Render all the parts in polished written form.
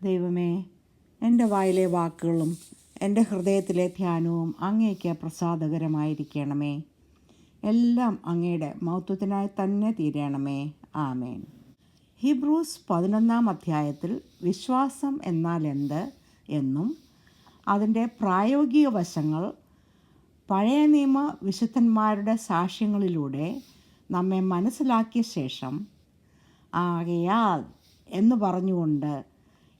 ദൈവമേ, എൻ്റെ വായിലെ വാക്കുകളും എൻ്റെ ഹൃദയത്തിലെ ധ്യാനവും അങ്ങേക്ക് പ്രസാദകരമായിരിക്കണമേ. എല്ലാം അങ്ങയുടെ മഹത്വത്തിനായി തന്നെ തീരണമേ. ആമേൻ. ഹീബ്രൂസ് 11 അധ്യായത്തിൽ വിശ്വാസം എന്നാൽ എന്ത് എന്നും അതിൻ്റെ പ്രായോഗിക വശങ്ങൾ പഴയ നിയമ വിശുദ്ധന്മാരുടെ സാക്ഷ്യങ്ങളിലൂടെ നമ്മെ മനസ്സിലാക്കിയ ശേഷം ആകയാൽ എന്ന് പറഞ്ഞുകൊണ്ട്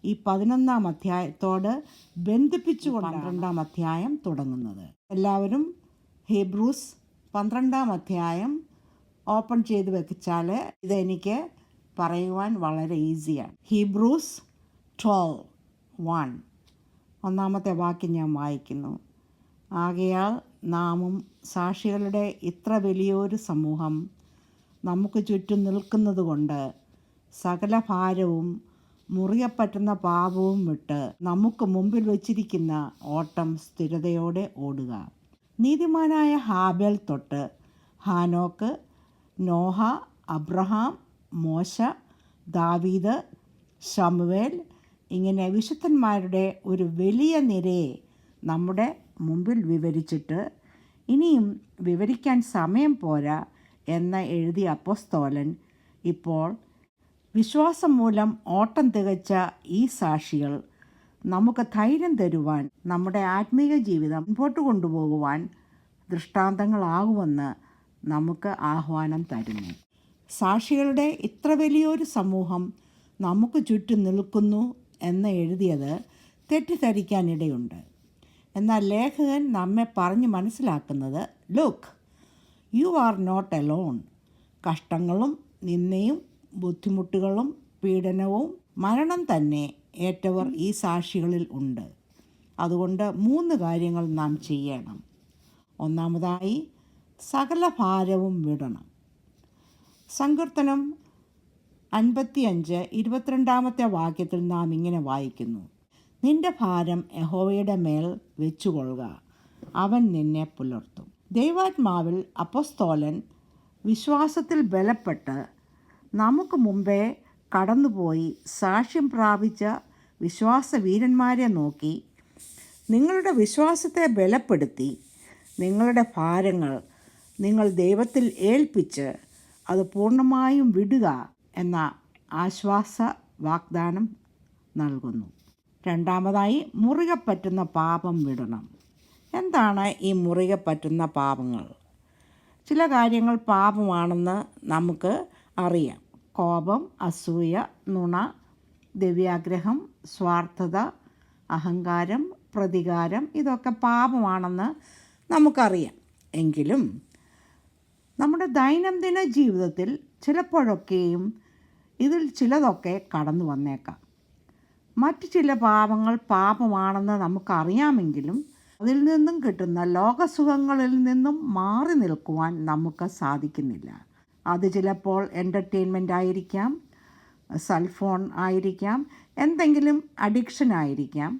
ഈ 11 അധ്യായത്തോട് ബന്ധിപ്പിച്ചുകൊണ്ട് 12 അധ്യായം തുടങ്ങുന്നത്. എല്ലാവരും ഹീബ്രൂസ് 12 അധ്യായം ഓപ്പൺ ചെയ്ത് വെച്ചാൽ ഇതെനിക്ക് പറയുവാൻ വളരെ ഈസിയാണ്. ഹീബ്രൂസ് 12:1 ഒന്നാമത്തെ വാക്യം ഞാൻ വായിക്കുന്നു. ആകയാൽ നാമും സാക്ഷികളുടെ ഇത്ര വലിയൊരു സമൂഹം നമുക്ക് ചുറ്റും നിൽക്കുന്നത് കൊണ്ട് സകല ഭാരവും മുറുകെ പറ്റുന്ന പാപവും വിട്ട് നമുക്ക് മുമ്പിൽ വച്ചിരിക്കുന്ന ഓട്ടം സ്ഥിരതയോടെ ഓടുക. നീതിമാനായ ഹാബേൽ തൊട്ട് ഹാനോക്ക്, നോഹ, അബ്രഹാം, മോശ, ദാവീദ്, ശമൂവേൽ ഇങ്ങനെ വിശുദ്ധന്മാരുടെ ഒരു വലിയ നിരയെ നമ്മുടെ മുമ്പിൽ വിവരിച്ചിട്ട് ഇനിയും വിവരിക്കാൻ സമയം പോരാ എന്ന് എഴുതിയ അപ്പോസ്തലൻ ഇപ്പോൾ വിശ്വാസം മൂലം ഓട്ടം തികച്ച ഈ സാക്ഷികൾ നമുക്ക് ധൈര്യം തരുവാൻ, നമ്മുടെ ആത്മീയ ജീവിതം മുൻപോട്ട് കൊണ്ടുപോകുവാൻ ദൃഷ്ടാന്തങ്ങളാകുമെന്ന് നമുക്ക് ആഹ്വാനം തരുന്നു. സാക്ഷികളുടെ ഇത്ര വലിയൊരു സമൂഹം നമുക്ക് ചുറ്റും നിൽക്കുന്നു എന്ന് എഴുതിയത് തെറ്റിദ്ധരിക്കാനിടയുണ്ട്. എന്നാൽ ലേഖകൻ നമ്മെ പറഞ്ഞ് മനസ്സിലാക്കുന്നത്, look, you are not alone. കഷ്ടങ്ങളും നിന്ദയും ബുദ്ധിമുട്ടുകളും പീഡനവും മരണം തന്നെ ഏറ്റവർ ഈ സാക്ഷികളിൽ ഉണ്ട്. അതുകൊണ്ട് 3 കാര്യങ്ങൾ നാം ചെയ്യണം. ഒന്നാമതായി, സകല ഭാരവും വിടണം. സങ്കീർത്തനം 55:22 വാക്യത്തിൽ നാം ഇങ്ങനെ വായിക്കുന്നു: നിന്റെ ഭാരം യഹോവയുടെ മേൽ വെച്ചുകൊള്ളുക, അവൻ നിന്നെ പുലർത്തും. ദൈവാത്മാവിൽ അപ്പോസ്തലൻ വിശ്വാസത്തിൽ ബലപ്പെട്ട് നമുക്ക് മുമ്പേ കടന്നുപോയി സാക്ഷ്യം പ്രാപിച്ച വിശ്വാസവീരന്മാരെ നോക്കി, നിങ്ങളുടെ വിശ്വാസത്തെ ബലപ്പെടുത്തി നിങ്ങളുടെ ഭാരങ്ങൾ നിങ്ങൾ ദൈവത്തിൽ ഏൽപ്പിച്ച് അത് പൂർണ്ണമായും വിടുക എന്ന ആശ്വാസ വാഗ്ദാനം നൽകുന്നു. രണ്ടാമതായി, മുറുകെ പറ്റുന്ന പാപം വിടണം. എന്താണ് ഈ മുറുകെ പറ്റുന്ന പാപങ്ങൾ? ചില കാര്യങ്ങൾ പാപമാണെന്ന് നമുക്ക് അറിയാം. കോപം, അസൂയ, നുണ, ദിവ്യാഗ്രഹം, സ്വാർത്ഥത, അഹങ്കാരം, പ്രതികാരം ഇതൊക്കെ പാപമാണെന്ന് നമുക്കറിയാം. എങ്കിലും നമ്മുടെ ദൈനംദിന ജീവിതത്തിൽ ചിലപ്പോഴൊക്കെയും ഇതിൽ ചിലതൊക്കെ കടന്നു വന്നേക്കാം. മറ്റു ചില പാപങ്ങൾ പാപമാണെന്ന് നമുക്കറിയാമെങ്കിലും അതിൽ നിന്നും കിട്ടുന്ന ലോകസുഖങ്ങളിൽ നിന്നും മാറി നിൽക്കുവാൻ നമുക്ക് സാധിക്കുന്നില്ല. അത് ചിലപ്പോൾ എൻ്റർടൈൻമെൻ്റ് ആയിരിക്കാം, സെൽഫോൺ ആയിരിക്കാം, എന്തെങ്കിലും അഡിക്ഷൻ ആയിരിക്കാം.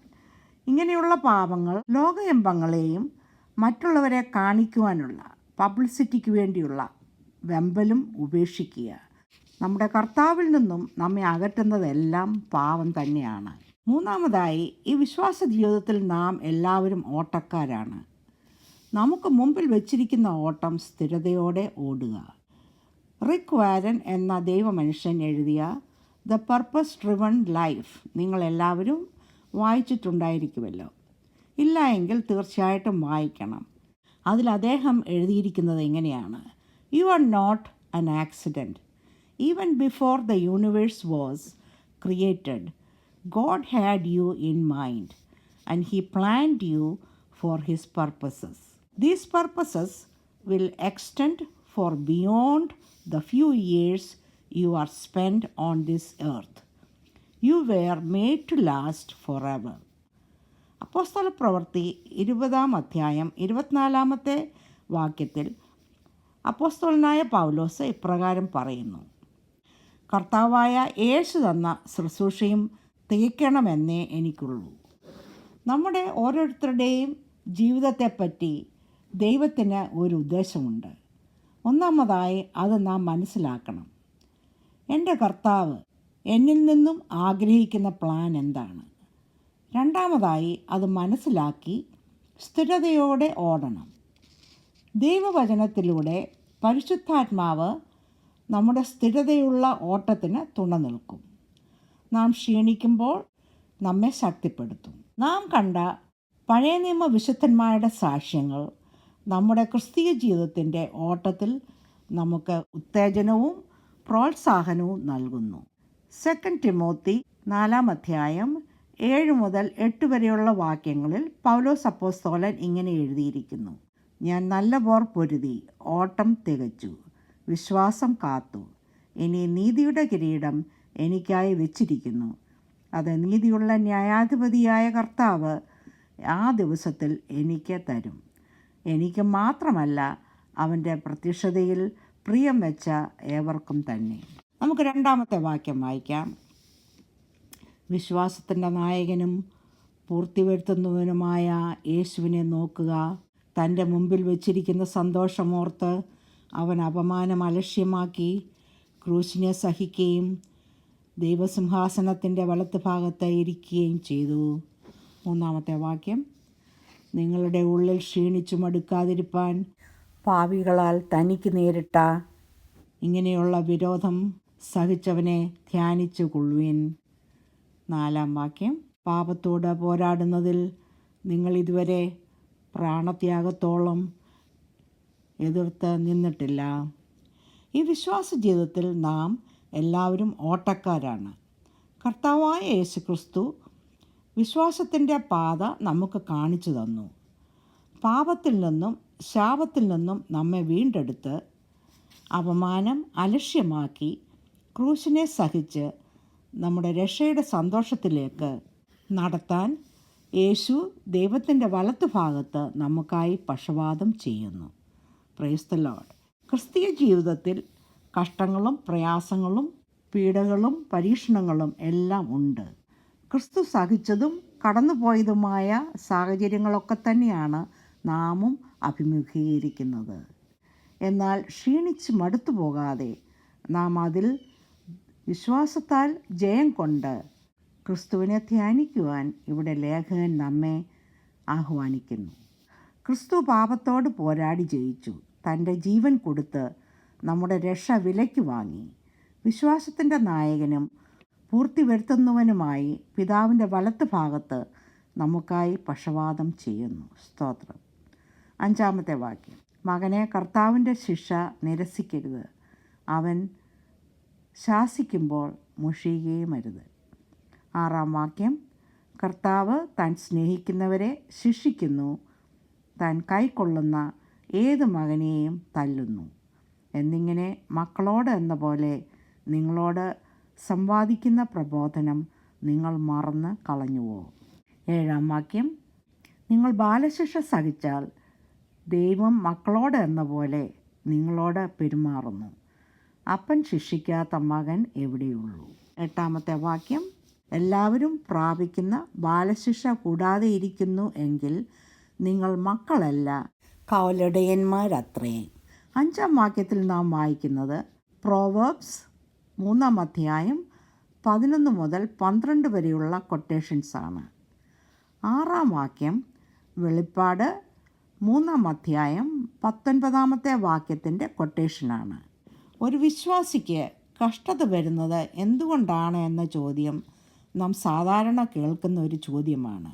ഇങ്ങനെയുള്ള പാപങ്ങൾ ലോകയമ്പങ്ങളെയും മറ്റുള്ളവരെ കാണിക്കുവാനുള്ള പബ്ലിസിറ്റിക്ക് വേണ്ടിയുള്ള വെമ്പലും ഉപേക്ഷിക്കുക. നമ്മുടെ കർത്താവിൽ നിന്നും നമ്മെ അകറ്റുന്നതെല്ലാം പാപം തന്നെയാണ്. മൂന്നാമതായി, ഈ വിശ്വാസ ജീവിതത്തിൽ നാം എല്ലാവരും ഓട്ടക്കാരാണ്. നമുക്ക് മുമ്പിൽ വച്ചിരിക്കുന്ന ഓട്ടം സ്ഥിരതയോടെ ഓടുക. റിക് വാരൻ എന്ന ദൈവമനുഷ്യൻ എഴുതിയ ദ പർപ്പസ് ഡ്രിവൺ ലൈഫ് നിങ്ങളെല്ലാവരും വായിച്ചിട്ടുണ്ടായിരിക്കുമല്ലോ. ഇല്ല എങ്കിൽ തീർച്ചയായിട്ടും വായിക്കണം. അതിൽ അദ്ദേഹം എഴുതിയിരിക്കുന്നത് ഇങ്ങനെയാണ്: you are not an accident. Even before the universe was created, God had you in mind and He planned you for His purposes. These purposes will extend for beyond the few years you are spent on this earth. You were made to last forever. അപ്പോസ്തല പ്രവൃത്തി 20 അധ്യായം 24 വാക്യത്തിൽ അപ്പോസ്തലനായ പൗലോസ് ഇപ്രകാരം പറയുന്നു: കർത്താവായ യേശു തന്ന ശുശ്രൂഷയും തികയ്ക്കണമെന്നേ എനിക്കുള്ളൂ. നമ്മുടെ ഓരോരുത്തരുടെയും ജീവിതത്തെപ്പറ്റി ദൈവത്തിന് ഒരു ഉദ്ദേശമുണ്ട്. ഒന്നാമതായി അത് നാം മനസ്സിലാക്കണം. എൻ്റെ കർത്താവ് എന്നിൽ നിന്നും ആഗ്രഹിക്കുന്ന പ്ലാൻ എന്താണ്? രണ്ടാമതായി അത് മനസ്സിലാക്കി സ്ഥിരതയോടെ ഓടണം. ദൈവവചനത്തിലൂടെ പരിശുദ്ധാത്മാവ് നമ്മുടെ സ്ഥിരതയുള്ള ഓട്ടത്തിന് തുണ നിൽക്കും. നാം ക്ഷീണിക്കുമ്പോൾ നമ്മെ ശക്തിപ്പെടുത്തും. നാം കണ്ട പഴയ നിയമ വിശുദ്ധന്മാരുടെ സാക്ഷ്യങ്ങൾ നമ്മുടെ ക്രിസ്തീയ ജീവിതത്തിൻ്റെ ഓട്ടത്തിൽ നമുക്ക് ഉത്തേജനവും പ്രോത്സാഹനവും നൽകുന്നു. 2 തിമോത്തി 4 7 മുതൽ 8 വരെയുള്ള വാക്യങ്ങളിൽ പൗലോസ് അപ്പോസ്തലൻ ഇങ്ങനെ എഴുതിയിരിക്കുന്നു: ഞാൻ നല്ല പോർ പൊരുതി, ഓട്ടം തികച്ചു, വിശ്വാസം കാത്തു. ഇനി നീതിയുടെ കിരീടം എനിക്കായി വെച്ചിരിക്കുന്നു. അത് നീതിയുള്ള ന്യായാധിപതിയായ കർത്താവ് ആ ദിവസത്തിൽ എനിക്ക് തരും. എനിക്ക് മാത്രമല്ല, അവൻ്റെ പ്രത്യക്ഷതയിൽ പ്രിയം വെച്ച ഏവർക്കും തന്നെ. നമുക്ക് രണ്ടാമത്തെ വാക്യം വായിക്കാം. വിശ്വാസത്തിൻ്റെ നായകനും പൂർത്തി വരുത്തുന്നവനുമായ യേശുവിനെ നോക്കുക. തൻ്റെ മുമ്പിൽ വച്ചിരിക്കുന്ന സന്തോഷമോർത്ത് അവൻ അപമാനം അലക്ഷ്യമാക്കി ക്രൂശിനെ സഹിക്കുകയും ദൈവസിംഹാസനത്തിൻ്റെ വലത്ത് ഭാഗത്ത് ഇരിക്കുകയും ചെയ്തു. മൂന്നാമത്തെ വാക്യം, നിങ്ങളുടെ ഉള്ളിൽ ക്ഷീണിച്ചു മടുക്കാതിരിപ്പാൻ പാപികളാൽ തനിക്ക് നേരിട്ട ഇങ്ങനെയുള്ള വിരോധം സഹിച്ചവനെ ധ്യാനിച്ചു കൊള്ളുവിൻ. 4 വാക്യം, പാപത്തോട് പോരാടുന്നതിൽ നിങ്ങൾ ഇതുവരെ പ്രാണത്യാഗത്തോളം എതിർത്ത് നിന്നിട്ടില്ല. ഈ വിശ്വാസ ജീവിതത്തിൽ നാം എല്ലാവരും ഓട്ടക്കാരാണ്. കർത്താവായ യേശുക്രിസ്തു വിശ്വാസത്തിൻ്റെ പാത നമുക്ക് കാണിച്ചു തന്നു. പാപത്തിൽ നിന്നും ശാപത്തിൽ നിന്നും നമ്മെ വീണ്ടെടുത്ത് അപമാനം അലക്ഷ്യമാക്കി ക്രൂശിനെ സഹിച്ച് നമ്മുടെ രക്ഷയുടെ സന്തോഷത്തിലേക്ക് നടത്താൻ യേശു ദൈവത്തിൻ്റെ വലത്ത് ഭാഗത്ത് നമുക്കായി പക്ഷപാതം ചെയ്യുന്നു. Praise the Lord. ക്രിസ്തീയ ജീവിതത്തിൽ കഷ്ടങ്ങളും പ്രയാസങ്ങളും പീഡകളും പരീക്ഷണങ്ങളും എല്ലാം ഉണ്ട്. ക്രിസ്തു സഹിച്ചതും കടന്നുപോയതുമായ സാഹചര്യങ്ങളൊക്കെ തന്നെയാണ് നാമും അഭിമുഖീകരിക്കുന്നത്. എന്നാൽ ക്ഷീണിച്ച് മടുത്തു പോകാതെ നാം അതിൽ വിശ്വാസത്താൽ ജയം കൊണ്ട് ക്രിസ്തുവിനെ ധ്യാനിക്കുവാൻ ഇവിടെ ലേഖകൻ നമ്മെ ആഹ്വാനിക്കുന്നു. ക്രിസ്തു പാപത്തോട് പോരാടി ജയിച്ചു. തൻ്റെ ജീവൻ കൊടുത്ത് നമ്മുടെ രക്ഷ വിലയ്ക്ക് വാങ്ങി. വിശ്വാസത്തിൻ്റെ നായകനും പൂർത്തി വരുത്തുന്നവനുമായി പിതാവിൻ്റെ വലത്ത് ഭാഗത്ത് നമുക്കായി പക്ഷപാതം ചെയ്യുന്നു. സ്തോത്രം. 5 വാക്യം, മകനെ, കർത്താവിൻ്റെ ശിക്ഷ നിരസിക്കരുത്. അവൻ ശാസിക്കുമ്പോൾ മുഷിയുകയുമരുത്. 6 വാക്യം, കർത്താവ് താൻ സ്നേഹിക്കുന്നവരെ ശിക്ഷിക്കുന്നു, താൻ കൈക്കൊള്ളുന്ന ഏത് മകനെയും തല്ലുന്നു എന്നിങ്ങനെ മക്കളോട് എന്ന പോലെ നിങ്ങളോട് സംവാദിക്കുന്ന പ്രബോധനം നിങ്ങൾ മറന്ന് കളഞ്ഞുവോ? 7 വാക്യം, നിങ്ങൾ ബാലശിക്ഷ സഹിച്ചാൽ ദൈവം മക്കളോട് എന്ന പോലെ നിങ്ങളോട് പെരുമാറുന്നു. അപ്പൻ ശിക്ഷിക്കാത്ത മകൻ എവിടെയുള്ളൂ? 8 വാക്യം, എല്ലാവരും പ്രാപിക്കുന്ന ബാലശിക്ഷ കൂടാതെ ഇരിക്കുന്നു എങ്കിൽ നിങ്ങൾ മക്കളല്ല, കൗലടയന്മാരത്രേ. 5 വാക്യത്തിൽ നാം വായിക്കുന്നത് പ്രോവേർബ്സ് 3 11 മുതൽ 12 വരെയുള്ള കൊട്ടേഷൻസാണ്. 6 വാക്യം വെളിപ്പാട് 3 19 വാക്യത്തിൻ്റെ കൊട്ടേഷനാണ്. ഒരു വിശ്വാസിക്ക് കഷ്ടത വരുന്നത് എന്തുകൊണ്ടാണ് എന്ന ചോദ്യം നാം സാധാരണ കേൾക്കുന്ന ഒരു ചോദ്യമാണ്.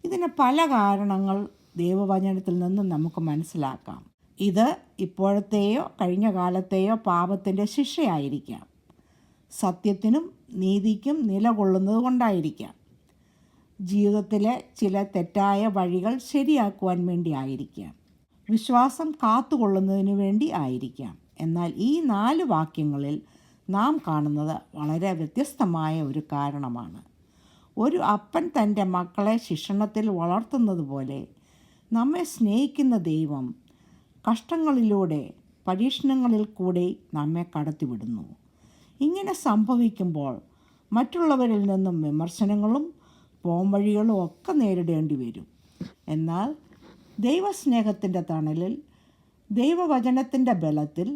ഇതിന് പല കാരണങ്ങൾ ദൈവവചനത്തിൽ നിന്നും നമുക്ക് മനസ്സിലാക്കാം. ഇത് ഇപ്പോഴത്തെയോ കഴിഞ്ഞ കാലത്തെയോ പാപത്തിൻ്റെ ശിക്ഷയായിരിക്കാം. സത്യത്തിനും നീതിക്കും നിലകൊള്ളുന്നത് കൊണ്ടായിരിക്കാം. ജീവിതത്തിലെ ചില തെറ്റായ വഴികൾ ശരിയാക്കുവാൻ വേണ്ടി ആയിരിക്കാം. വിശ്വാസം കാത്തുകൊള്ളുന്നതിന് വേണ്ടി ആയിരിക്കാം. എന്നാൽ ഈ 4 വാക്യങ്ങളിൽ നാം കാണുന്നത് വളരെ വ്യത്യസ്തമായ ഒരു കാരണമാണ്. ഒരു അപ്പൻ തൻ്റെ മക്കളെ ശിക്ഷണത്തിൽ വളർത്തുന്നത് പോലെ നമ്മെ സ്നേഹിക്കുന്ന ദൈവം കഷ്ടങ്ങളിലൂടെ പരീക്ഷണങ്ങളിൽ കൂടി നമ്മെ കടത്തിവിടുന്നു. ഇങ്ങനെ സംഭവിക്കുമ്പോൾ മറ്റുള്ളവരിൽ നിന്നും വിമർശനങ്ങളും പോംവഴികളും ഒക്കെ നേരിടേണ്ടി വരും. എന്നാൽ ദൈവസ്നേഹത്തിൻ്റെ തണലിൽ ദൈവവചനത്തിൻ്റെ ബലത്തിൽ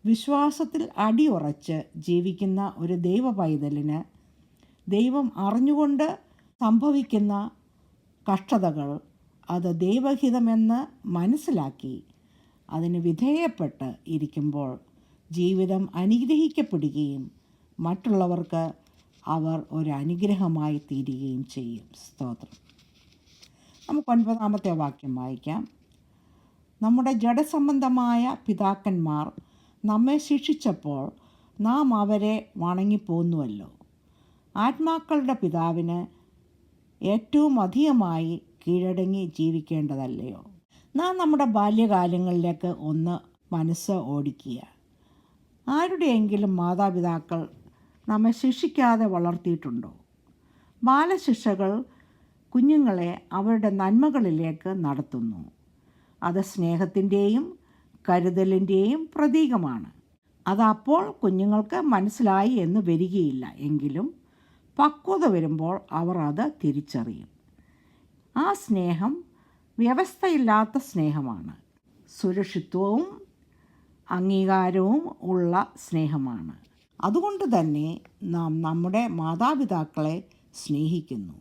വിശ്വാസത്തിൽ അടിയുറച്ച് ജീവിക്കുന്ന ഒരു ദൈവ പൈതലിന് ദൈവം അറിഞ്ഞുകൊണ്ട് സംഭവിക്കുന്ന കഷ്ടതകൾ അത് ദൈവഹിതമെന്ന് മനസ്സിലാക്കി അതിന് വിധേയപ്പെട്ട് ഇരിക്കുമ്പോൾ ജീവിതം അനുഗ്രഹിക്കപ്പെടുകയും മറ്റുള്ളവർക്ക് അവർ ഒരു അനുഗ്രഹമായി തീരുകയും ചെയ്യും. സ്തോത്രം. നമുക്ക് 9-ാമത്തെ വാക്യം വായിക്കാം. നമ്മുടെ ജഡസംബന്ധമായ പിതാക്കന്മാർ നമ്മെ ശിക്ഷിച്ചപ്പോൾ നാം അവരെ വണങ്ങിപ്പോന്നുവല്ലോ. ആത്മാക്കളുടെ പിതാവിന് ഏറ്റവും അധികമായി കീഴടങ്ങി ജീവിക്കേണ്ടതല്ലയോ? നാം നമ്മുടെ ബാല്യകാലങ്ങളിലേക്ക് ഒന്ന് മനസ്സ് ഓടിക്കുക. ആരുടെയെങ്കിലും മാതാപിതാക്കൾ നമ്മെ ശിക്ഷിക്കാതെ വളർത്തിയിട്ടുണ്ടോ? ബാലശിക്ഷകൾ കുഞ്ഞുങ്ങളെ അവരുടെ നന്മകളിലേക്ക് നടത്തുന്നു. അത് സ്നേഹത്തിൻ്റെയും കരുതലിൻ്റെയും പ്രതീകമാണ്. അതപ്പോൾ കുഞ്ഞുങ്ങൾക്ക് മനസ്സിലായി എന്ന് വരികയില്ല. എങ്കിലും പക്വത വരുമ്പോൾ അവർ അത് തിരിച്ചറിയും. ആ സ്നേഹം വ്യവസ്ഥയില്ലാത്ത സ്നേഹമാണ്. സുരക്ഷിതവും അംഗീകാരവും ഉള്ള സ്നേഹമാണ്. അതുകൊണ്ട് തന്നെ നാം നമ്മുടെ മാതാപിതാക്കളെ സ്നേഹിക്കുന്നു,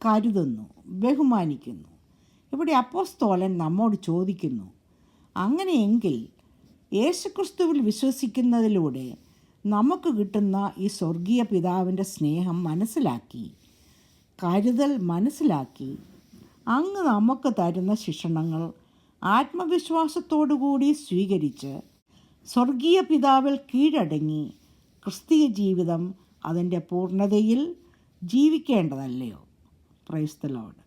കരുതുന്നു, ബഹുമാനിക്കുന്നു. ഇവിടെ അപ്പോസ്തലൻ നമ്മോട് ചോദിക്കുന്നു, അങ്ങനെയെങ്കിൽ യേശുക്രിസ്തുവിൽ വിശ്വസിക്കുന്നതിലൂടെ നമുക്ക് കിട്ടുന്ന ഈ സ്വർഗീയ പിതാവിൻ്റെ സ്നേഹം മനസ്സിലാക്കി, കരുതൽ മനസ്സിലാക്കി, അങ്ങ് നമുക്ക് തരുന്ന ശിക്ഷണങ്ങൾ ആത്മവിശ്വാസത്തോടുകൂടി സ്വീകരിച്ച് സ്വർഗീയ പിതാവിൽ കീഴടങ്ങി ക്രിസ്തീയ ജീവിതം അതിൻ്റെ പൂർണ്ണതയിൽ ജീവിക്കേണ്ടതല്ലയോ? Praise the Lord.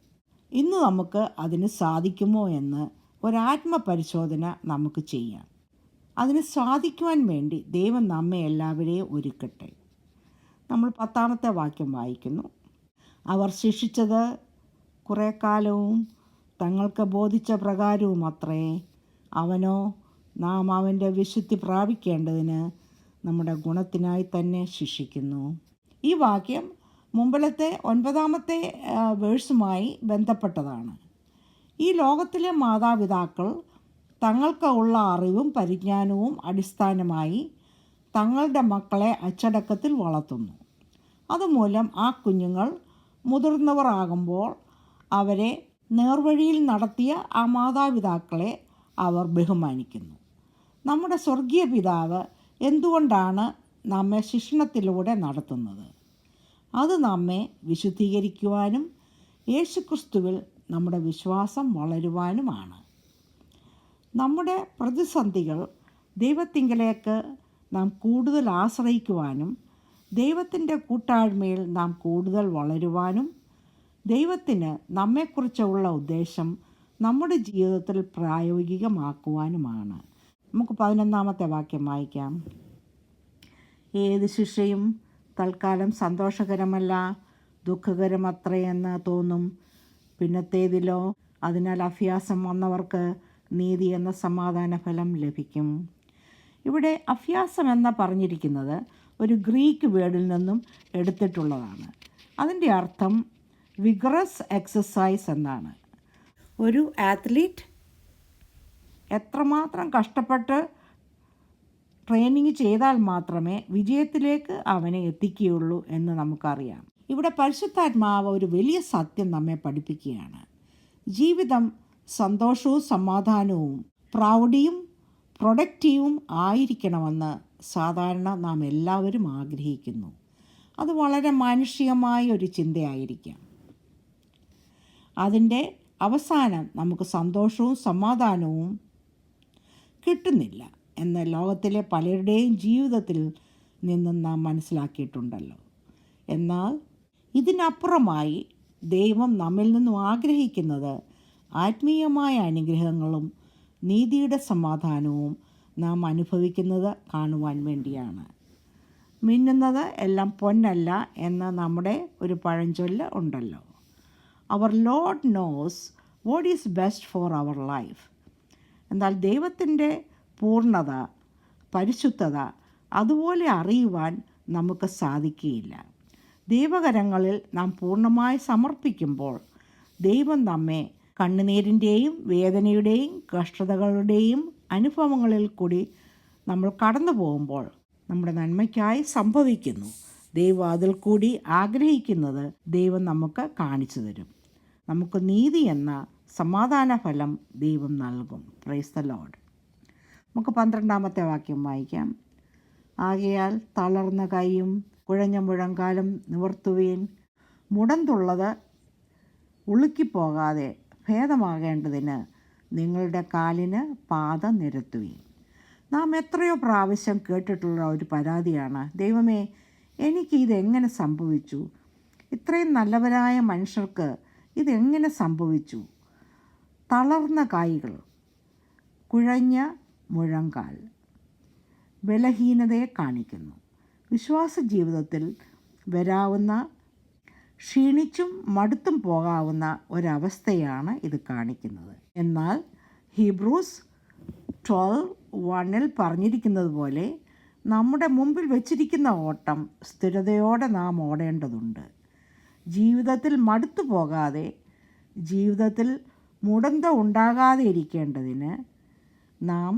ഇന്ന് നമുക്ക് അതിന് സാധിക്കുമോ എന്ന് ഒരാത്മപരിശോധന നമുക്ക് ചെയ്യാം. അതിന് സാധിക്കുവാൻ വേണ്ടി ദൈവം നമ്മെ എല്ലാവരെയും ഒരുക്കട്ടെ. നമ്മൾ 10-ാമത്തെ വാക്യം വായിക്കുന്നു. അവർ ശിക്ഷിച്ചത് കുറേ കാലവും തങ്ങൾക്ക് ബോധിച്ച പ്രകാരവും അത്രേ. അവനോ നാം അവൻ്റെ വിശുദ്ധി പ്രാപിക്കേണ്ടതിന് നമ്മുടെ ഗുണത്തിനായി തന്നെ ശിക്ഷിക്കുന്നു. ഈ വാക്യം മുമ്പിലത്തെ 9-ാമത്തെ വേഴ്സുമായി ബന്ധപ്പെട്ടതാണ്. ഈ ലോകത്തിലെ മാതാപിതാക്കൾ തങ്ങൾക്ക് ഉള്ള അറിവും പരിജ്ഞാനവും അടിസ്ഥാനമായി തങ്ങളുടെ മക്കളെ അച്ചടക്കത്തിൽ വളർത്തുന്നു. അതുമൂലം ആ കുഞ്ഞുങ്ങൾ മുതിർന്നവർ ആകുമ്പോൾ അവരെ നേർവഴിയിൽ നടത്തിയ ആ മാതാപിതാക്കളെ അവർ ബഹുമാനിക്കുന്നു. നമ്മുടെ സ്വർഗീയ പിതാവ് എന്തുകൊണ്ടാണ് നമ്മെ ശിക്ഷണത്തിലൂടെ നടത്തുന്നത്? അത് നമ്മെ വിശുദ്ധീകരിക്കുവാനും യേശുക്രിസ്തുവിൽ നമ്മുടെ വിശ്വാസം വളരുവാനുമാണ്. നമ്മുടെ പ്രതിസന്ധികൾ ദൈവത്തിങ്കലേക്ക് നാം കൂടുതൽ ആശ്രയിക്കുവാനും ദൈവത്തിൻ്റെ കൂട്ടായ്മയിൽ നാം കൂടുതൽ വളരുവാനും ദൈവത്തിന് നമ്മെക്കുറിച്ചുള്ള ഉദ്ദേശം നമ്മുടെ ജീവിതത്തിൽ പ്രായോഗികമാക്കുവാനുമാണ്. നമുക്ക് 11-ാമത്തെ വാക്യം വായിക്കാം. ഏത് ശിക്ഷയും തൽക്കാലം സന്തോഷകരമല്ല, ദുഃഖകരമത്രയെന്ന് തോന്നും. പിന്നത്തേതിലോ അതിനാൽ അഭ്യാസം വന്നവർക്ക് നീതി എന്ന സമാധാന ഫലം ലഭിക്കും. ഇവിടെ അഭ്യാസം എന്ന പറഞ്ഞിരിക്കുന്നത് ഒരു ഗ്രീക്ക് വേർഡിൽ നിന്നും എടുത്തിട്ടുള്ളതാണ്. അതിൻ്റെ അർത്ഥം വിഗറസ് എക്സസൈസ് എന്നാണ്. ഒരു ആത്ലീറ്റ് എത്രമാത്രം കഷ്ടപ്പെട്ട് ട്രെയിനിങ് ചെയ്താൽ മാത്രമേ വിജയത്തിലേക്ക് അവനെ എത്തിക്കുകയുള്ളൂ എന്ന് നമുക്കറിയാം. ഇവിടെ പരിശുദ്ധാത്മാവ് ഒരു വലിയ സത്യം നമ്മെ പഠിപ്പിക്കുകയാണ്. ജീവിതം സന്തോഷവും സമാധാനവും പ്രൗഢിയും പ്രൊഡക്റ്റീവും ആയിരിക്കണമെന്ന് സാധാരണ നാം എല്ലാവരും ആഗ്രഹിക്കുന്നു. അത് വളരെ മാനുഷികമായ ഒരു ചിന്തയായിരിക്കാം. അതിൻ്റെ അവസാനം നമുക്ക് സന്തോഷവും സമാധാനവും കിട്ടുന്നില്ല എന്ന് ലോകത്തിലെ പലരുടെയും ജീവിതത്തിൽ നിന്നും നാം മനസ്സിലാക്കിയിട്ടുണ്ടല്ലോ. എന്നാൽ ഇതിനപ്പുറമായി ദൈവം നമ്മിൽ നിന്നും ആഗ്രഹിക്കുന്നത് ആത്മീയമായ അനുഗ്രഹങ്ങളും നീതിയുടെ സമാധാനവും നാം അനുഭവിക്കുന്നത് കാണുവാൻ വേണ്ടിയാണ്. മിന്നുന്നത് എല്ലാം പൊന്നല്ല എന്ന നമ്മുടെ ഒരു പഴഞ്ചൊല്ല് ഉണ്ടല്ലോ. Our Lord knows what is best for our life. എന്നാൽ ദൈവത്തിൻ്റെ പൂർണ്ണത, പരിശുദ്ധത അതുപോലെ അറിയുവാൻ നമുക്ക് സാധിക്കുകയില്ല. ദൈവകരങ്ങളിൽ നാം പൂർണ്ണമായി സമർപ്പിക്കുമ്പോൾ ദൈവം നമ്മെ കണ്ണുനീരിൻ്റെയും വേദനയുടെയും കഷ്ടതകളുടെയും അനുഭവങ്ങളിൽ കൂടി നമ്മൾ കടന്നു പോകുമ്പോൾ നമ്മുടെ നന്മയ്ക്കായി സംഭവിക്കുന്നു. ദൈവം അതിൽ കൂടി ആഗ്രഹിക്കുന്നത് ദൈവം നമുക്ക് കാണിച്ചു തരും. നമുക്ക് നീതി എന്ന സമാധാന ഫലം ദൈവം നൽകും. Praise the Lord. നമുക്ക് 12-ാമത്തെ വാക്യം വായിക്കാം. ആകയാൽ തളർന്ന കൈയും കുഴഞ്ഞ മുഴങ്കാലും നിവർത്തുവീൻ, മുടന്തുള്ളത് ഉളുക്കിപ്പോകാതെ ഭേദമാകേണ്ടതിന് നിങ്ങളുടെ കാലിന് പാത നിരത്തുവീൻ. നാം എത്രയോ പ്രാവശ്യം കേട്ടിട്ടുള്ള ഒരു പരാതിയാണ്, ദൈവമേ എനിക്ക് ഇതെങ്ങനെ സംഭവിച്ചു, ഇത്രയും നല്ലവരായ മനുഷ്യർക്ക് ഇതെങ്ങനെ സംഭവിച്ചു. തളർന്ന കൈകൾ, കുഴഞ്ഞ മുഴങ്കാൽ ബലഹീനതയെ കാണിക്കുന്നു. വിശ്വാസ ജീവിതത്തിൽ വരാവുന്ന ക്ഷീണിച്ചും മടുത്തും പോകാവുന്ന ഒരവസ്ഥയാണ് ഇത് കാണിക്കുന്നത്. എന്നാൽ ഹീബ്രൂസ് 12:1 പറഞ്ഞിരിക്കുന്നത് പോലെ നമ്മുടെ മുമ്പിൽ വച്ചിരിക്കുന്ന ഓട്ടം സ്ഥിരതയോടെ നാം ഓടേണ്ടതുണ്ട്. ജീവിതത്തിൽ മടുത്തു പോകാതെ, ജീവിതത്തിൽ മുടന്ത ഉണ്ടാകാതെ ഇരിക്കേണ്ടതിന് നാം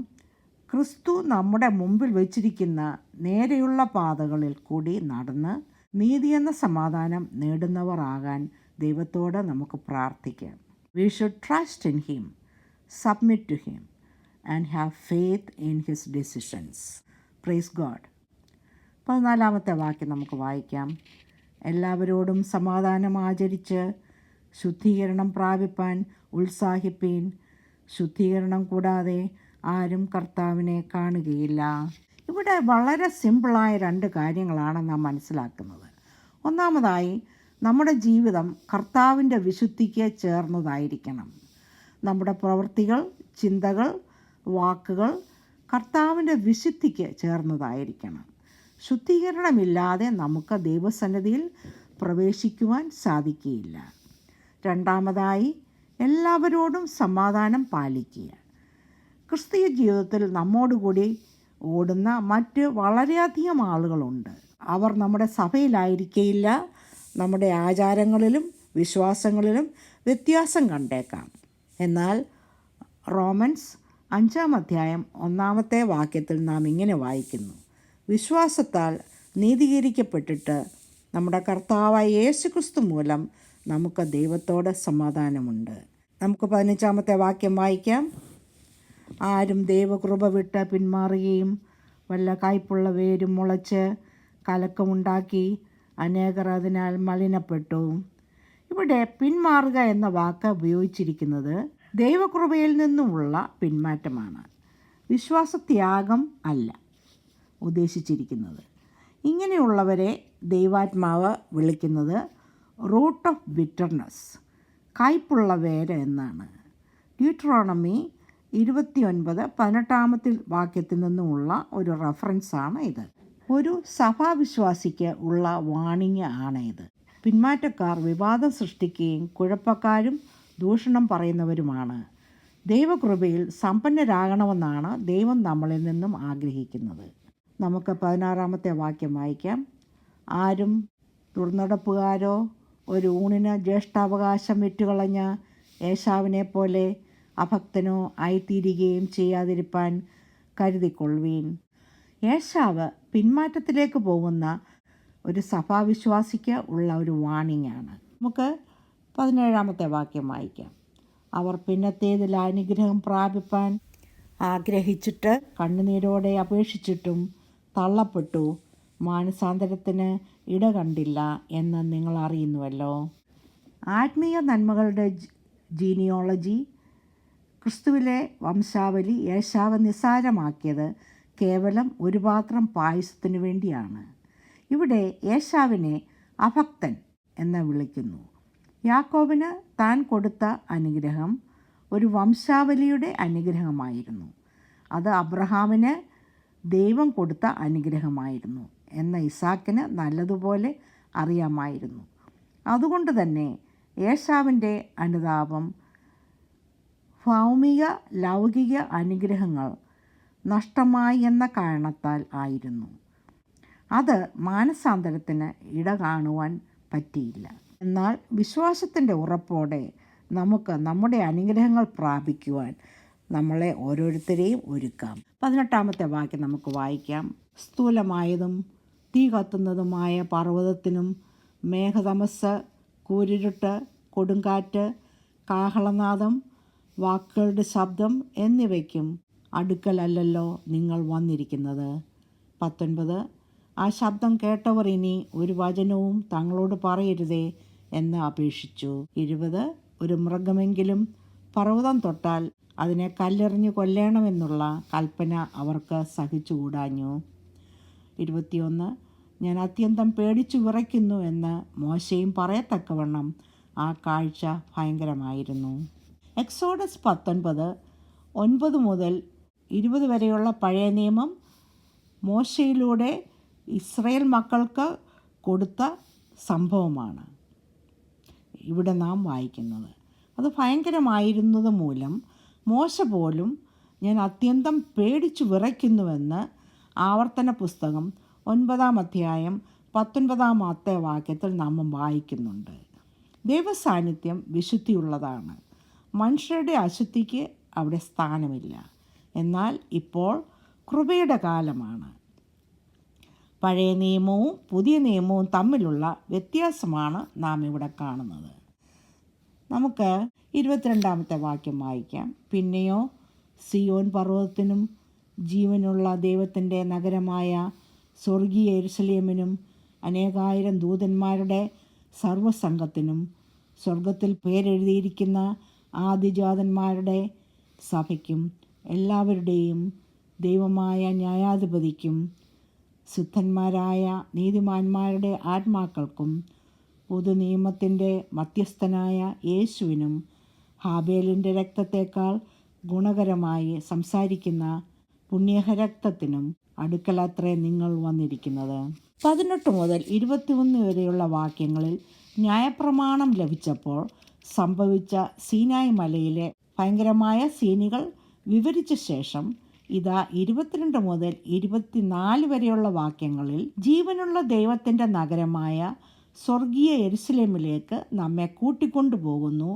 ക്രിസ്തു നമ്മുടെ മുമ്പിൽ വച്ചിരിക്കുന്ന നേരെയുള്ള പാതകളിൽ കൂടി നടന്ന് നീതി എന്ന സമാധാനം നേടുന്നവർ ആകാൻ ദൈവത്തോട് നമുക്ക് പ്രാർത്ഥിക്കാം. We should trust in him, submit to him and have faith in his decisions. Praise God. 14-ാമത്തെ വാക്യം നമുക്ക് വായിക്കാം. എല്ലാവരോടും സമാധാനം ആചരിച്ച് ശുദ്ധീകരണം പ്രാപിപ്പാൻ ഉത്സാഹിപ്പീൻ. ശുദ്ധീകരണം കൂടാതെ ആരും കർത്താവിനെ കാണുകയില്ല. ഇവിടെ വളരെ സിമ്പിളായ 2 കാര്യങ്ങളാണ് നാം മനസ്സിലാക്കുന്നത്. ഒന്നാമതായി, നമ്മുടെ ജീവിതം കർത്താവിൻ്റെ വിശുദ്ധിക്ക് ചേർന്നതായിരിക്കണം. നമ്മുടെ പ്രവൃത്തികൾ, ചിന്തകൾ, വാക്കുകൾ കർത്താവിൻ്റെ വിശുദ്ധിക്ക് ചേർന്നതായിരിക്കണം. ശുദ്ധീകരണമില്ലാതെ നമുക്ക് ദൈവസന്നിധിയിൽ പ്രവേശിക്കുവാൻ സാധിക്കുകയില്ല. രണ്ടാമതായി, എല്ലാവരോടും സമാധാനം പാലിക്കുക. ക്രിസ്തീയ ജീവിതത്തിൽ നമ്മോടുകൂടി ഓടുന്ന മറ്റ് വളരെയധികം ആളുകളുണ്ട്. അവർ നമ്മുടെ സഭയിലായിരിക്കുകയില്ല. നമ്മുടെ ആചാരങ്ങളിലും വിശ്വാസങ്ങളിലും വ്യത്യാസം കണ്ടേക്കാം. എന്നാൽ റോമൻസ് 5-ാം-അധ്യായം 1-ാമത്തെ നാം ഇങ്ങനെ വായിക്കുന്നു: വിശ്വാസത്താൽ നീതീകരിക്കപ്പെട്ടിട്ട് നമ്മുടെ കർത്താവായ യേശുക്രിസ്തു മൂലം നമുക്ക് ദൈവത്തോട് സമാധാനമുണ്ട്. നമുക്ക് 15-ാമത്തെ വാക്യം വായിക്കാം. ആരും ദൈവകൃപ വിട്ട് പിന്മാറുകയും വല്ല കയ്പുള്ള വേരും മുളച്ച് കലക്കമുണ്ടാക്കി അനേകർ അതിനാൽ മലിനപ്പെട്ടു. ഇവിടെ പിന്മാറുക എന്ന വാക്ക് ഉപയോഗിച്ചിരിക്കുന്നത് ദൈവകൃപയിൽ നിന്നുമുള്ള പിന്മാറ്റമാണ്. വിശ്വാസത്യാഗം അല്ല ഉദ്ദേശിച്ചിരിക്കുന്നത്. ഇങ്ങനെയുള്ളവരെ ദൈവാത്മാവ് വിളിക്കുന്നത് റൂട്ട് ഓഫ് ബിറ്റർനെസ്, കയ്പുള്ള വേര് എന്നാണ്. ഡ്യൂട്രോണമി 29:18 വാക്യത്തിൽ നിന്നുമുള്ള ഒരു റെഫറൻസാണ് ഇത്. ഒരു സഭാവിശ്വാസിക്ക് ഉള്ള വാണിംഗ് ആണ് ഇത്. പിന്മാറ്റക്കാർ വിവാദം സൃഷ്ടിക്കുകയും കുഴപ്പക്കാരും ദൂഷണം പറയുന്നവരുമാണ്. ദൈവകൃപയിൽ സമ്പന്നരാകണമെന്നാണ് ദൈവം നമ്മളിൽ നിന്നും ആഗ്രഹിക്കുന്നത്. നമുക്ക് 16-ാമത്തെ വാക്യം വായിക്കാം. ആരും ദുർനടപ്പുകാരോ ഒരു ഊണിന് ജ്യേഷ്ഠാവകാശം വിറ്റുകളഞ്ഞ ഏശാവിനെ പോലെ അഭക്തനോ ആയിത്തീരുകയും ചെയ്യാതിരിപ്പാൻ കരുതിക്കൊള്ളുവീൻ. ഏശാവ് പിന്മാറ്റത്തിലേക്ക് പോകുന്ന ഒരു സഭാവിശ്വാസിക്ക് ഉള്ള ഒരു വാണിംഗ് ആണ്. നമുക്ക് 17-ാമത്തെ വാക്യം വായിക്കാം. അവർ പിന്നത്തേതിൽ അനുഗ്രഹം പ്രാപിപ്പാൻ ആഗ്രഹിച്ചിട്ട് കണ്ണുനീരോടെ അപേക്ഷിച്ചിട്ടും തള്ളപ്പെട്ടു, മാനസാന്തരത്തിന് ഇട കണ്ടില്ല എന്ന് നിങ്ങൾ അറിയുന്നുവല്ലോ. ആത്മീയ നന്മകളുടെ ജീനിയോളജി, ക്രിസ്തുവിലെ വംശാവലി ഏശാവ് നിസ്സാരമാക്കിയത് കേവലം ഒരു പാത്രം പായസത്തിനു വേണ്ടിയാണ്. ഇവിടെ ഏശാവിനെ അഭക്തൻ എന്ന് വിളിക്കുന്നു. യാക്കോബിന് താൻ കൊടുത്ത അനുഗ്രഹം ഒരു വംശാവലിയുടെ അനുഗ്രഹമായിരുന്നു. അത് അബ്രഹാമിന് ദൈവം കൊടുത്ത അനുഗ്രഹമായിരുന്നു എന്ന് ഇസാക്കിന് നല്ലതുപോലെ അറിയാമായിരുന്നു. അതുകൊണ്ട് തന്നെ ഏശാവിൻ്റെ അനുതാപം ഭൗമിക ലൗകിക അനുഗ്രഹങ്ങൾ നഷ്ടമായി എന്ന കാരണത്താൽ ആയിരുന്നു. അത് മാനസാന്തരത്തിന് ഇട കാണുവാൻ പറ്റിയില്ല. എന്നാൽ വിശ്വാസത്തിൻ്റെ ഉറപ്പോടെ നമുക്ക് നമ്മുടെ അനുഗ്രഹങ്ങൾ പ്രാപിക്കുവാൻ നമ്മളെ ഓരോരുത്തരെയും ഒരുക്കാം. 18-ാമത്തെ വാക്യം നമുക്ക് വായിക്കാം. സ്ഥൂലമായതും തീ കത്തുന്നതുമായ പർവ്വതത്തിനും മേഘതമസ്, കൂരിരുട്ട്, കൊടുങ്കാറ്റ്, കാഹളനാദം, വാക്കുകളുടെ ശബ്ദം എന്നിവയ്ക്കും അടുക്കലല്ലോ നിങ്ങൾ വന്നിരിക്കുന്നത്. 19 ആ ശബ്ദം കേട്ടവർ ഇനി ഒരു വചനവും തങ്ങളോട് പറയരുതേ എന്ന് അപേക്ഷിച്ചു. 20 ഒരു മൃഗമെങ്കിലും പർവ്വതം തൊട്ടാൽ അതിനെ കല്ലെറിഞ്ഞു കൊല്ലേണമെന്നുള്ള കൽപ്പന അവർക്ക് സഹിച്ചുകൂടാഞ്ഞു. 21 ഞാൻ അത്യന്തം പേടിച്ചു വിറയ്ക്കുന്നു എന്ന് മോശയും പറയത്തക്കവണ്ണം ആ കാഴ്ച ഭയങ്കരമായിരുന്നു. എക്സോഡസ് 19 9 മുതൽ 20 വരെയുള്ള പഴയ നിയമം മോശയിലൂടെ ഇസ്രായേൽ മക്കൾക്ക് കൊടുത്ത സംഭവമാണ് ഇവിടെ നാം വായിക്കുന്നത്. അത് ഭയങ്കരമായിരുന്നത് മൂലം മോശ പോലും ഞാൻ അത്യന്തം പേടിച്ചു വിറയ്ക്കുന്നുവെന്ന് ആവർത്തന പുസ്തകം 9-ാം അധ്യായം 19-ാമത്തെ വാക്യത്തിൽ നാം വായിക്കുന്നുണ്ട്. ദൈവസാന്നിധ്യം വിശുദ്ധിയുള്ളതാണ്. മനുഷ്യരുടെ അശുദ്ധിക്ക് അവിടെ സ്ഥാനമില്ല. എന്നാൽ ഇപ്പോൾ കൃപയുടെ കാലമാണ്. പഴയ നിയമവും പുതിയ നിയമവും തമ്മിലുള്ള വ്യത്യാസമാണ് നാം ഇവിടെ കാണുന്നത്. നമുക്ക് 22-ാമത്തെ വാക്യം വായിക്കാം. പിന്നെയോ സിയോൻ പർവ്വതത്തിനും ജീവനുള്ള ദൈവത്തിൻ്റെ നഗരമായ സ്വർഗീയ യെരൂശലേമിനും അനേകായിരം ദൂതന്മാരുടെ സർവ്വസംഘത്തിനും സ്വർഗത്തിൽ പേരെഴുതിയിരിക്കുന്ന ആദിജാതന്മാരുടെ സഭയ്ക്കും എല്ലാവരുടെയും ദൈവമായ ന്യായാധിപതിക്കും സിദ്ധന്മാരായ നീതിമാന്മാരുടെ ആത്മാക്കൾക്കും പുതുനിയമത്തിൻ്റെ മധ്യസ്ഥനായ യേശുവിനും ഹാബേലിൻ്റെ രക്തത്തേക്കാൾ ഗുണകരമായി സംസാരിക്കുന്ന പുണ്യരക്തത്തിനും അടുക്കലത്രേ നിങ്ങൾ വന്നിരിക്കുന്നത്. 18 മുതൽ 21 വരെയുള്ള വാക്യങ്ങളിൽ ന്യായപ്രമാണം ലഭിച്ചപ്പോൾ സംഭവിച്ച സീനായി മലയിലെ ഭയങ്കരമായ സീനുകൾ വിവരിച്ച ശേഷം ഇതാ 22 മുതൽ 24 വരെയുള്ള വാക്യങ്ങളിൽ ജീവനുള്ള ദൈവത്തിൻ്റെ നഗരമായ സ്വർഗീയ യെരൂശലേമിലേക്ക് നമ്മെ കൂട്ടിക്കൊണ്ടുപോകുന്നു.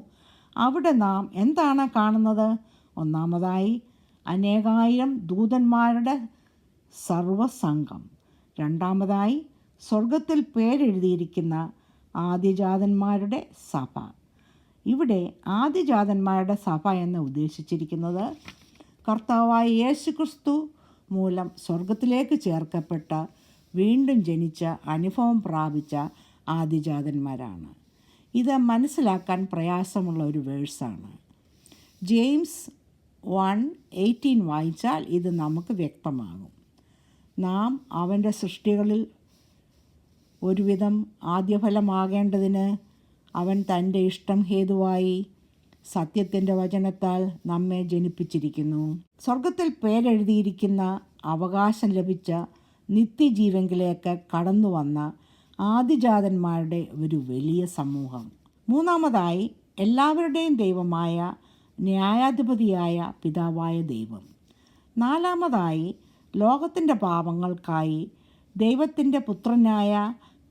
അവിടെ നാം എന്താണ് കാണുന്നത്? ഒന്നാമതായി അനേകായിരം ദൂതന്മാരുടെ സർവസംഘം. രണ്ടാമതായി സ്വർഗത്തിൽ പേരെഴുതിയിരിക്കുന്ന ആദിജാതന്മാരുടെ സഭ. ഇവിടെ ആദിജാതന്മാരുടെ സഭ എന്ന് ഉദ്ദേശിച്ചിരിക്കുന്നത് കർത്താവായ യേശുക്രിസ്തു മൂലം സ്വർഗത്തിലേക്ക് ചേർക്കപ്പെട്ട വീണ്ടും ജനിച്ച അനുഭവം പ്രാപിച്ച ആദിജാതന്മാരാണ്. ഇത് മനസ്സിലാക്കാൻ പ്രയാസമുള്ള ഒരു വേഴ്സാണ്. ജെയിംസ് 1:18 വായിച്ചാൽ ഇത് നമുക്ക് വ്യക്തമാകും. നാം അവൻ്റെ സൃഷ്ടികളിൽ ഒരുവിധം ആദ്യഫലമാകേണ്ടതിന് അവൻ തൻ്റെ ഇഷ്ടം ഹേതുവായി സത്യത്തിൻ്റെ വചനത്താൽ നമ്മെ ജനിപ്പിച്ചിരിക്കുന്നു. സ്വർഗത്തിൽ പേരെഴുതിയിരിക്കുന്ന അവകാശം ലഭിച്ച നിത്യജീവങ്കിലേക്ക് കടന്നു വന്ന ആദിജാതന്മാരുടെ ഒരു വലിയ സമൂഹം. മൂന്നാമതായി എല്ലാവരുടെയും ദൈവമായ ന്യായാധിപതിയായ പിതാവായ ദൈവം. നാലാമതായി ലോകത്തിൻ്റെ പാപങ്ങൾക്കായി ദൈവത്തിൻ്റെ പുത്രനായ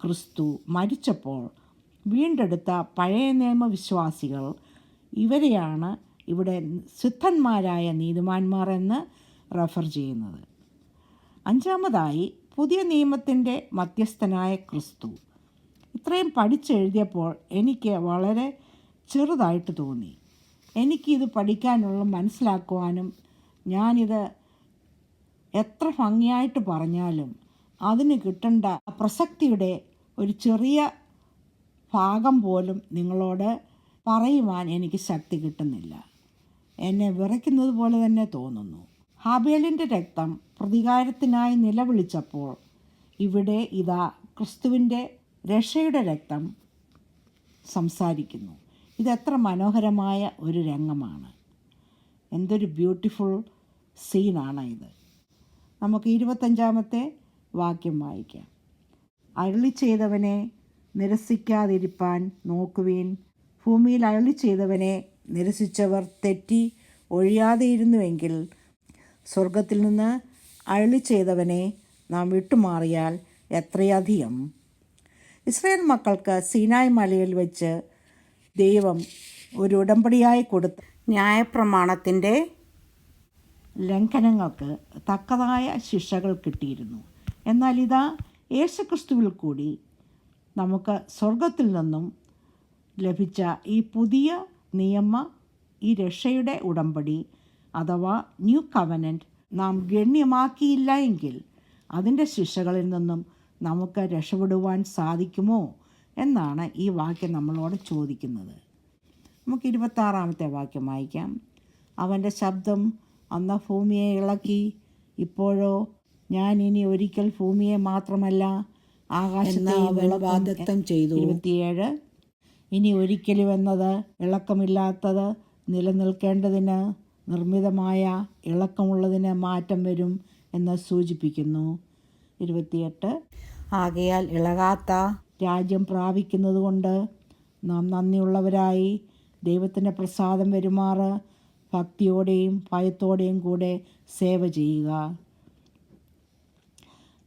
ക്രിസ്തു മരിച്ചപ്പോൾ വീണ്ടെടുത്ത പഴയ നിയമ വിശ്വാസികൾ. ഇവരെയാണ് ഇവിടെ സിദ്ധന്മാരായ നീതിമാന്മാർ എന്ന് റെഫർ ചെയ്യുന്നത്. അഞ്ചാമതായി പുതിയ നിയമത്തിൻ്റെ മധ്യസ്ഥനായ ക്രിസ്തു. ഇത്രയും പഠിച്ചെഴുതിയപ്പോൾ എനിക്ക് വളരെ ചെറുതായിട്ട് തോന്നി. എനിക്കിത് പഠിക്കാനുള്ള മനസ്സിലാക്കുവാനും ഞാനിത് എത്ര ഭംഗിയായിട്ട് പറഞ്ഞാലും അതിന് കിട്ടേണ്ട പ്രസക്തിയുടെ ഒരു ചെറിയ ഭാഗം പോലും നിങ്ങളോട് പറയുവാൻ എനിക്ക് ശക്തി കിട്ടുന്നില്ല. എന്നെ വിറയ്ക്കുന്നത് പോലെ തന്നെ തോന്നുന്നു. ഹാബേലിൻ്റെ രക്തം പ്രതികാരത്തിനായി നിലവിളിച്ചപ്പോൾ ഇവിടെ ഇതാ ക്രിസ്തുവിൻ്റെ രക്ഷയുടെ രക്തം സംസാരിക്കുന്നു. ഇതെത്ര മനോഹരമായ ഒരു രംഗമാണ്. എന്തൊരു ബ്യൂട്ടിഫുൾ സീനാണ് ഇത്. നമുക്ക് 25-ാമത്തെ വാക്യം വായിക്കാം. അരുളി ചെയ്തവനെ നിരസിക്കാതിരിപ്പാൻ നോക്കുവീൻ. ഭൂമിയിൽ അരുളി ചെയ്തവനെ നിരസിച്ചവർ തെറ്റി ഒഴിയാതെയിരുന്നുവെങ്കിൽ സ്വർഗത്തിൽ നിന്ന് അരുളി ചെയ്തവനെ നാം വിട്ടുമാറിയാൽ എത്രയധികം. ഇസ്രായേൽ മക്കൾക്ക് സീനായ് മലയിൽ വെച്ച് ദൈവം ഒരു ഉടമ്പടിയായി കൊടുത്ത ന്യായപ്രമാണത്തിൻ്റെ ലംഘനങ്ങൾക്ക് തക്കതായ ശിക്ഷകൾ കിട്ടിയിരുന്നു. എന്നാൽ ഇതാ യേശുക്രിസ്തുവിൽ കൂടി നമുക്ക് സ്വർഗത്തിൽ നിന്നും ലഭിച്ച ഈ പുതിയ ഈ രക്ഷയുടെ ഉടമ്പടി അഥവാ ന്യൂ കവനൻറ്റ് നാം ഗണ്യമാക്കിയില്ല എങ്കിൽ അതിൻ്റെ ശിക്ഷകളിൽ നിന്നും നമുക്ക് രക്ഷപ്പെടുവാൻ സാധിക്കുമോ എന്നാണ് ഈ വാക്യം നമ്മളോട് ചോദിക്കുന്നത്. നമുക്ക് 26-ാമത്തെ വാക്യം വായിക്കാം. അവൻ്റെ ശബ്ദം അന്ന് ഭൂമിയെ ഇളക്കി. ഇപ്പോഴോ ഞാൻ ഇനി ഒരിക്കൽ ഭൂമിയെ മാത്രമല്ല ആകാശത്തെ വാഗ്ദത്തം ചെയ്തു. 27 ഇനി ഒരിക്കലും എന്നത് ഇളക്കമില്ലാത്തത് നിലനിൽക്കേണ്ടതിന് നിർമ്മിതമായ ഇളക്കമുള്ളതിന് മാറ്റം വരും എന്ന് സൂചിപ്പിക്കുന്നു. 28 ആകയാൽ ഇളകാത്ത രാജ്യം പ്രാപിക്കുന്നത് കൊണ്ട് നാം നന്ദിയുള്ളവരായി ദൈവത്തിൻ്റെ പ്രസാദം വരുമാറ് ഭക്തിയോടെയും ഭയത്തോടെയും കൂടെ സേവ ചെയ്യുക.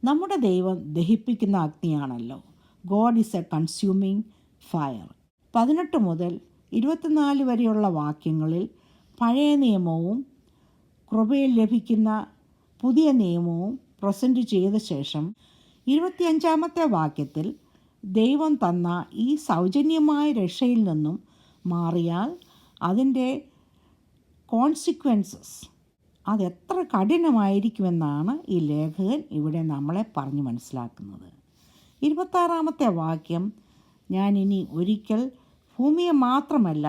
നമ്മുടെ ദൈവം ദഹിപ്പിക്കുന്ന അഗ്നിയാണല്ലോ. God is a consuming fire. 18 മുതൽ 24 വരെയുള്ള വാക്യങ്ങളിൽ പഴയ നിയമവും കൃപയിൽ ലഭിക്കുന്ന പുതിയ നിയമവും പ്രസൻറ്റ് ചെയ്ത ശേഷം 25-ാമത്തെ വാക്യത്തിൽ ദൈവം തന്ന ഈ സൗജന്യമായ രക്ഷയിൽ നിന്നും മാറിയാൽ അതിൻ്റെ കോൺസിക്വൻസസ് അതെത്ര കഠിനമായിരിക്കുമെന്നാണ് ഈ ലേഖകൻ ഇവിടെ നമ്മളെ പറഞ്ഞു മനസ്സിലാക്കുന്നത്. 26-ാമത്തെ വാക്യം ഞാൻ ഇനി ഒരിക്കൽ ഭൂമിയെ മാത്രമല്ല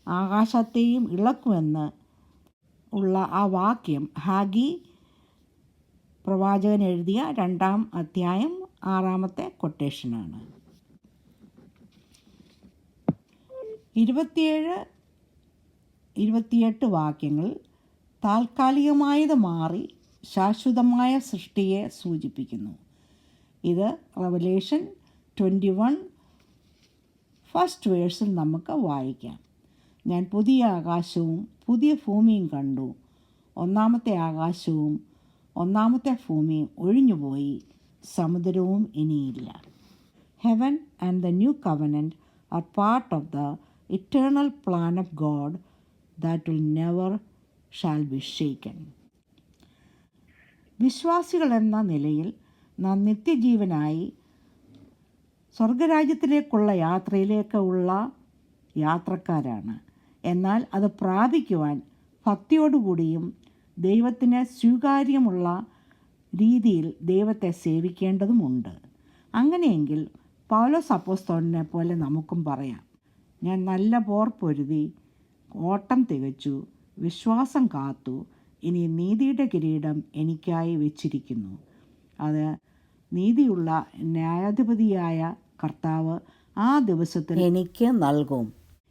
ആകാശത്തെയും ഇളക്കുമെന്ന് ഉള്ള ആ വാക്യം ഹാഗി പ്രവാചകൻ എഴുതിയ 2-ാം അധ്യായം 6-ാമത്തെ കൊട്ടേഷനാണ്. 27-28 വാക്യങ്ങൾ താൽക്കാലികമായത് മാറി ശാശ്വതമായ സൃഷ്ടിയെ സൂചിപ്പിക്കുന്നു. ഇത് റെവലേഷൻ 21 ഫസ്റ്റ് വേഴ്സിൽ നമുക്ക് വായിക്കാം. ഞാൻ പുതിയ ആകാശവും പുതിയ ഭൂമിയും കണ്ടു. ഒന്നാമത്തെ ആകാശവും ഒന്നാമത്തെ ഭൂമിയും ഒഴിഞ്ഞുപോയി, സമുദ്രവും ഇനിയില്ല. Heaven and the new covenant are part of the eternal plan of God that will never shall be shaken. വിശ്വാസികൾ എന്ന നിലയിൽ നാം നിത്യജീവനായി സ്വർഗരാജ്യത്തിലേക്കുള്ള യാത്രയിലേക്കുള്ള യാത്രക്കാരാണ്. എന്നാൽ അത് പ്രാപിക്കുവാൻ ഭക്തിയോടുകൂടിയും ദൈവത്തിന് സ്വീകാര്യമുള്ള രീതിയിൽ ദൈവത്തെ സേവിക്കേണ്ടതുമുണ്ട്. അങ്ങനെയെങ്കിൽ പൗലോസ് അപ്പോസ്തലനെ പോലെ നമുക്കും പറയാം, ഞാൻ നല്ല പോർ പൊരുതി, ഓട്ടം തികച്ചു, വിശ്വാസം കാത്തു, ഇനി നീതിയുടെ കിരീടം എനിക്കായി വെച്ചിരിക്കുന്നു. അത് നീതിയുള്ള ന്യായാധിപതിയായ കർത്താവ് ആ ദിവസത്തിൽ എനിക്ക് നൽകും.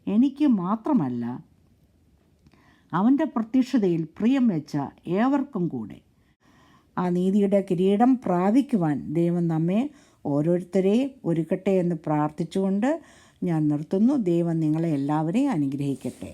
എനിക്ക് മാത്രമല്ല, അവൻ്റെ പ്രത്യക്ഷതയിൽ പ്രിയം വെച്ച ഏവർക്കും കൂടെ. ആ നീതിയുടെ കിരീടം പ്രാപിക്കുവാൻ ദൈവം നമ്മെ ഓരോരുത്തരെയും ഒരുക്കട്ടെ എന്ന് പ്രാർത്ഥിച്ചുകൊണ്ട് ഞാൻ നിർത്തുന്നു. ദൈവം നിങ്ങളെ എല്ലാവരെയും അനുഗ്രഹിക്കട്ടെ.